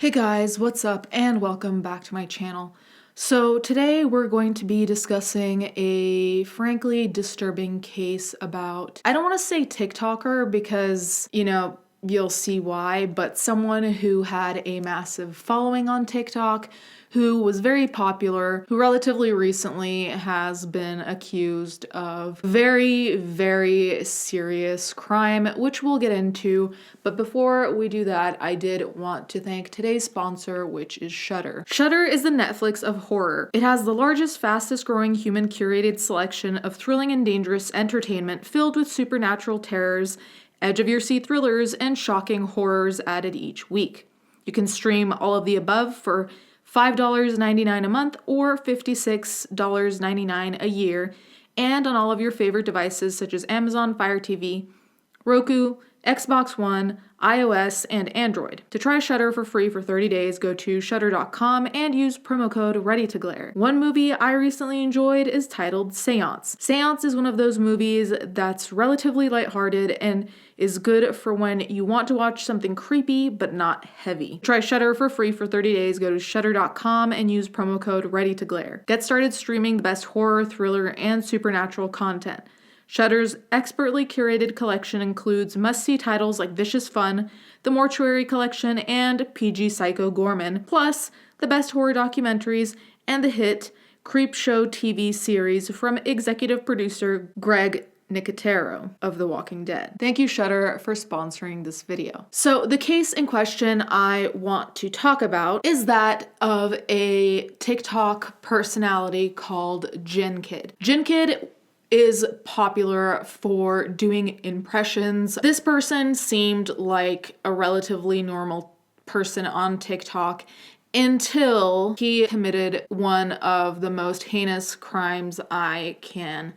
Hey guys, what's up and welcome back to my channel. So today we're going to be discussing a frankly disturbing case about, I don't want to say TikToker because, you'll see why, but someone who had a massive following on TikTok, who was very popular, who relatively recently has been accused of very, very serious crime, which we'll get into. But before we do that, I did want to thank today's sponsor, which is Shudder. Shudder is the Netflix of horror. It has the largest, fastest growing human curated selection of thrilling and dangerous entertainment filled with supernatural terrors, edge of your seat thrillers, and shocking horrors added each week. You can stream all of the above for $5.99 a month or $56.99 a year, and on all of your favorite devices such as Amazon Fire TV, Roku, Xbox One, iOS, and Android. To try Shudder for free for 30 days, go to shudder.com and use promo code READYTOGLARE. One movie I recently enjoyed is titled Seance. Seance is one of those movies that's relatively lighthearted and is good for when you want to watch something creepy but not heavy. Try Shudder for free for 30 days, go to shudder.com and use promo code READYTOGLARE. Get started streaming the best horror, thriller, and supernatural content. Shudder's expertly curated collection includes must-see titles like Vicious Fun, The Mortuary Collection, and PG Psycho Gorman, plus the best horror documentaries and the hit Creepshow TV series from executive producer Greg Nicotero of The Walking Dead. Thank you, Shudder, for sponsoring this video. So the case in question I want to talk about is that of a TikTok personality called JinnKid. JinnKid is popular for doing impressions. This person seemed like a relatively normal person on TikTok until he committed one of the most heinous crimes I can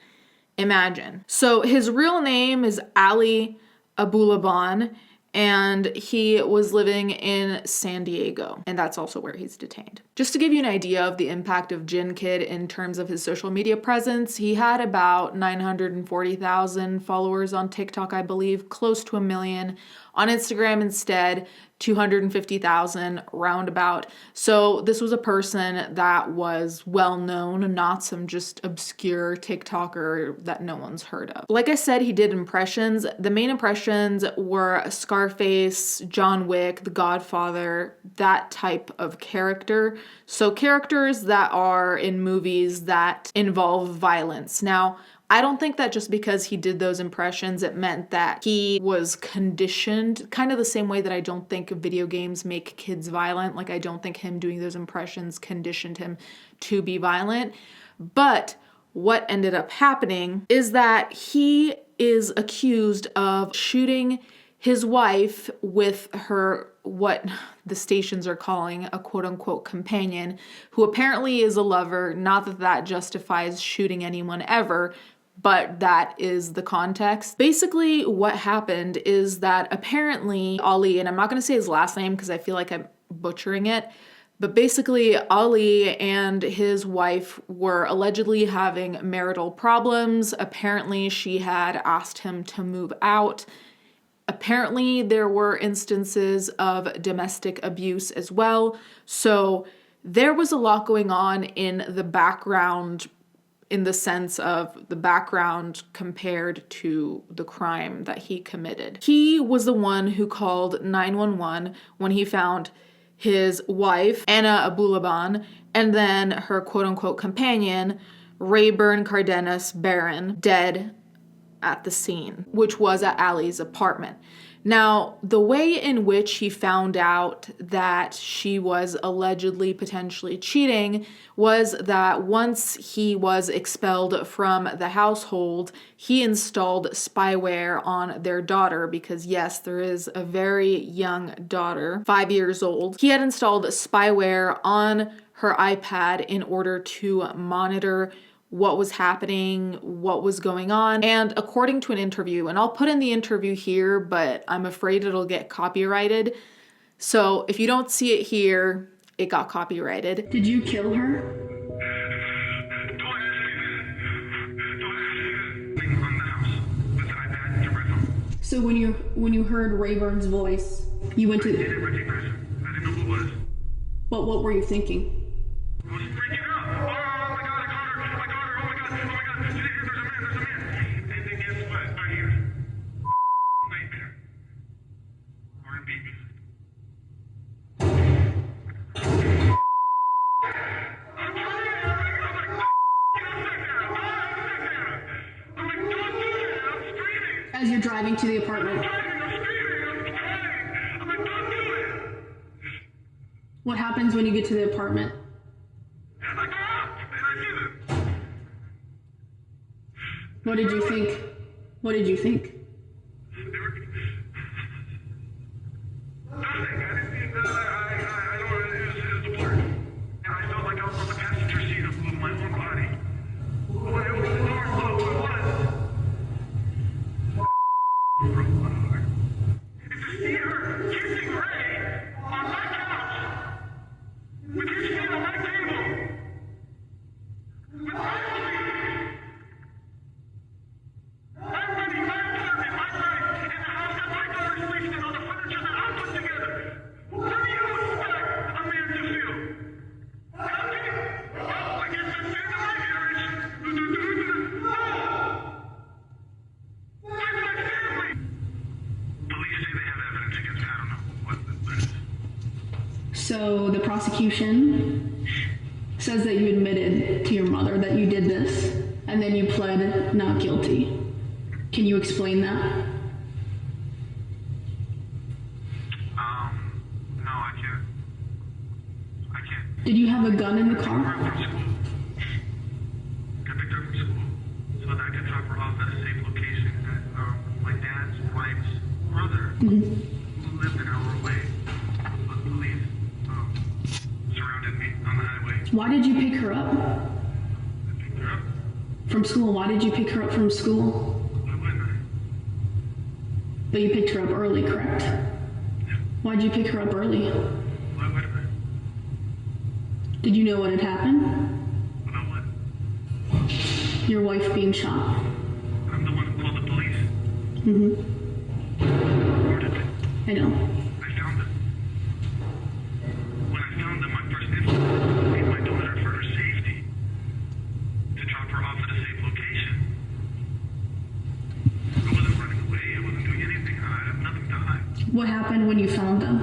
imagine. So his real name is Ali Abulaban, and he was living in San Diego, and that's also where he's detained. Just to give you an idea of the impact of JinnKid in terms of his social media presence, he had about 940,000 followers on TikTok, I believe, close to 1 million. On Instagram instead, 250,000 roundabout. So this was a person that was well known, not some just obscure TikToker that no one's heard of. Like I said, he did impressions. The main impressions were Scarface, John Wick, The Godfather, that type of character. So characters that are in movies that involve violence. Now, I don't think that just because he did those impressions, it meant that he was conditioned, kind of the same way that I don't think video games make kids violent. Like, I don't think him doing those impressions conditioned him to be violent. But what ended up happening is that he is accused of shooting his wife with her, what the stations are calling a quote-unquote companion, who apparently is a lover. Not that that justifies shooting anyone ever, but that is the context. Basically, what happened is that apparently Ali, and I'm not going to say his last name because I feel like I'm butchering it, but basically Ali and his wife were allegedly having marital problems. Apparently, she had asked him to move out. Apparently, there were instances of domestic abuse as well. So there was a lot going on in the background, in the sense of the background compared to the crime that he committed. He was the one who called 911 when he found his wife, Anna Abulaban, and then her quote-unquote companion, Rayburn Cardenas Barron, dead at the scene, which was at Ali's apartment. Now, the way in which he found out that she was allegedly potentially cheating was that once he was expelled from the household, he installed spyware on their daughter because, yes, there is a very young daughter, 5 years old. He had installed spyware on her iPad in order to monitor what was happening, what was going on. And according to an interview, and I'll put in the interview here, but I'm afraid it'll get copyrighted. So if you don't see it here, it got copyrighted. Did you kill her? So when you heard Rayburn's voice, you went to... I didn't recognize him. I didn't know who it was. But what were you thinking? I was freaking out. Oh my God, I caught her. I caught her. Oh my God. There's a man. And then guess what? Right here. Nightmare. R&B music. I'm like, don't do it. I'm screaming. As you're driving to the apartment. I'm like, don't do it. What happens when you get to the apartment? I go up and I see them. What did you think? What did you think? They were nothing. I didn't see that. I don't know. It was a blur. And I felt like I was on the passenger seat of my own body. When I opened the door, so it was. Broke my heart. And to see her kissing Ray on my couch with his feet on my table. With my feet. I'm running my apartment, my life, in the house that my daughter sleeps in, on the furniture that I put together. How do you expect a man to feel? Happy? Oh, I guess that's the end of my marriage. No! Where's my family? Police say they have evidence against me. I don't know what it is. So the prosecution says that you admitted to your mother that you did this, and then you pled not guilty. Can you explain that? No, I can't. I can't. Did you have a gun in the From car? school. Got picked up from school so that I could drop her off at a safe location at my dad's wife's brother, who lived an hour away. But the police surrounded me on the highway. Why did you pick her up I picked her up. from school? Why did you pick her up from school? Why wouldn't I? But you picked her up early, correct? Why did you pick her up early? Why wouldn't I? Did you know what had happened? When I would. Your wife being shot. I'm the one who called the police. Reported it. I know. I found them. When I found them, my first instinct was to save my daughter for her safety. To drop her off at a safe location. I wasn't running away. I wasn't doing anything. I have nothing to hide. What happened when you found them?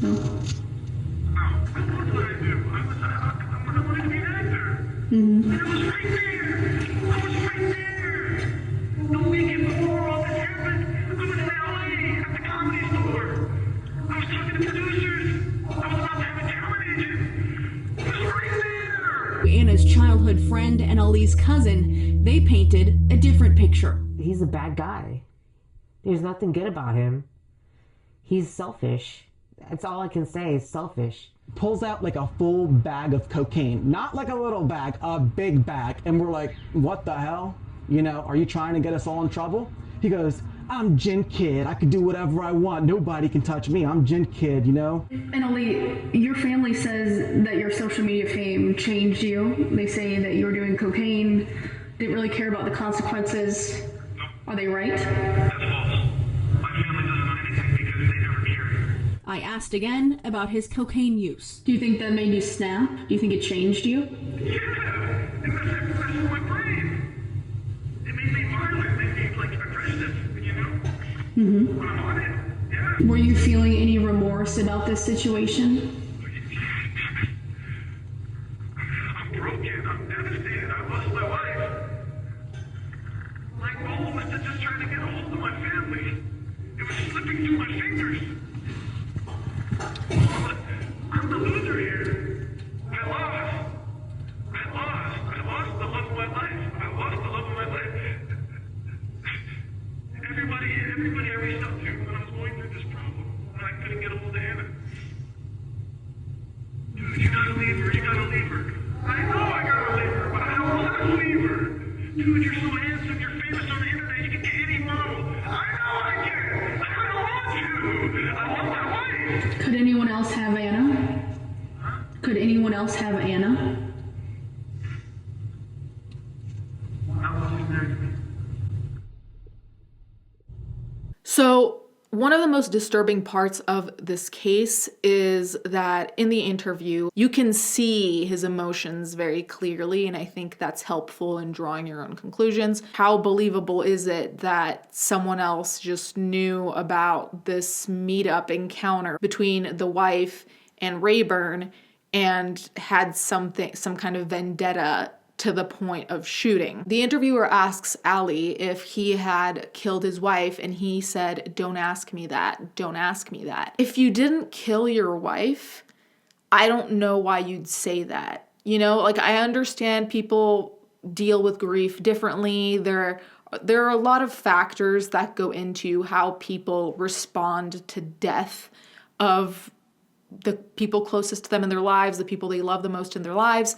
No. Oh, what did I do? I wanted to be an actor. And it was right there. I was right there. The weekend before all this happened, I was in LA at the Comedy Store. I was talking to producers. I was about to have a talent agent. It was right there. Anna's childhood friend and Ali's cousin, they painted a different picture. He's a bad guy. There's nothing good about him. He's selfish. That's all I can say is selfish. Pulls out like a full bag of cocaine. Not like a little bag, a big bag. And we're like, what the hell? You know, are you trying to get us all in trouble? He goes, I'm JinnKid. I can do whatever I want. Nobody can touch me. I'm JinnKid, you know? And Ali, your family says that your social media fame changed you. They say that you were doing cocaine, didn't really care about the consequences. Nope, Are they right? that's false. My family doesn't know anything because they never cared. I asked again about his cocaine use. Do you think that made you snap? Do you think it changed you? Yeah, it messed with my brain. It made me violent. It made me, like, aggressive, you know? When I'm on it, yeah. Were you feeling any remorse about this situation? I'm broken. I'm devastated. I lost my wife. My goal was to just try to get a hold of my family. It was slipping through my fingers. But I'm the loser here. I lost. I lost the love of my life. I lost the love of my life. Everybody I reached out to when I was going through this problem, when I couldn't get a hold of Anna. Dude, you gotta leave her. You gotta leave her. I know I gotta leave her, but I don't want to leave her. Dude, you're so handsome. You're famous on the internet. You can get any model. I know I can. I don't want to. I want my wife. Could anyone else have Anna? Huh? Could anyone else have Anna? Not once she's married to me. So One of the most disturbing parts of this case is that in the interview, you can see his emotions very clearly, and I think that's helpful in drawing your own conclusions. How believable is it that someone else just knew about this meetup encounter between the wife and Rayburn and had some kind of vendetta to the point of shooting? The interviewer asks Ali if he had killed his wife, and he said, "Don't ask me that. Don't ask me that." If you didn't kill your wife, I don't know why you'd say that. You know, like, I understand people deal with grief differently. There are a lot of factors that go into how people respond to death of the people closest to them in their lives, the people they love the most in their lives.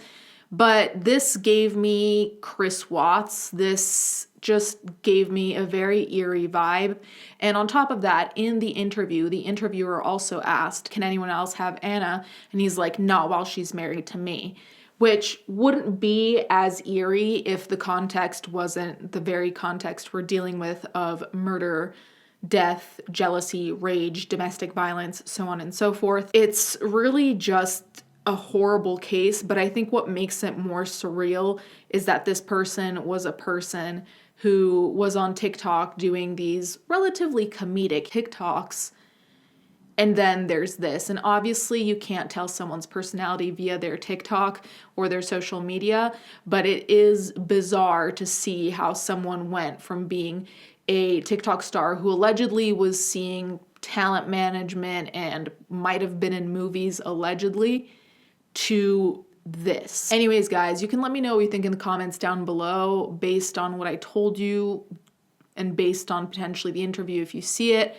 But this gave me Chris Watts. This just gave me a very eerie vibe. And on top of that, in the interview, the interviewer also asked, "Can anyone else have Anna?" And he's like, "Not while she's married to me." Which wouldn't be as eerie if the context wasn't the very context we're dealing with of murder, death, jealousy, rage, domestic violence, so on and so forth. It's really just a horrible case, but I think what makes it more surreal is that this person was a person who was on TikTok doing these relatively comedic TikToks, and then there's this. And obviously you can't tell someone's personality via their TikTok or their social media, but it is bizarre to see how someone went from being a TikTok star who allegedly was seeing talent management and might have been in movies allegedly to this. Anyways, guys, you can let me know what you think in the comments down below based on what I told you and based on potentially the interview if you see it.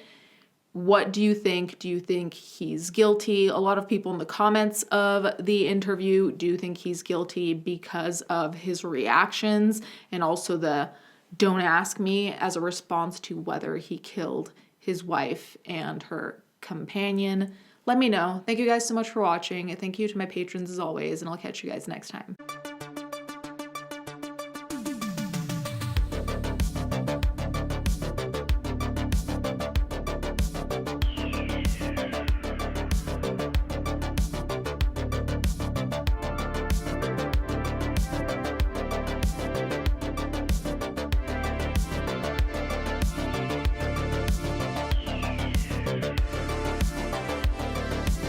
What do you think? Do you think he's guilty? A lot of people in the comments of the interview do think he's guilty because of his reactions and also the "don't ask me" as a response to whether he killed his wife and her companion. Let me know. Thank you guys so much for watching. Thank you to my patrons as always, and I'll catch you guys next time.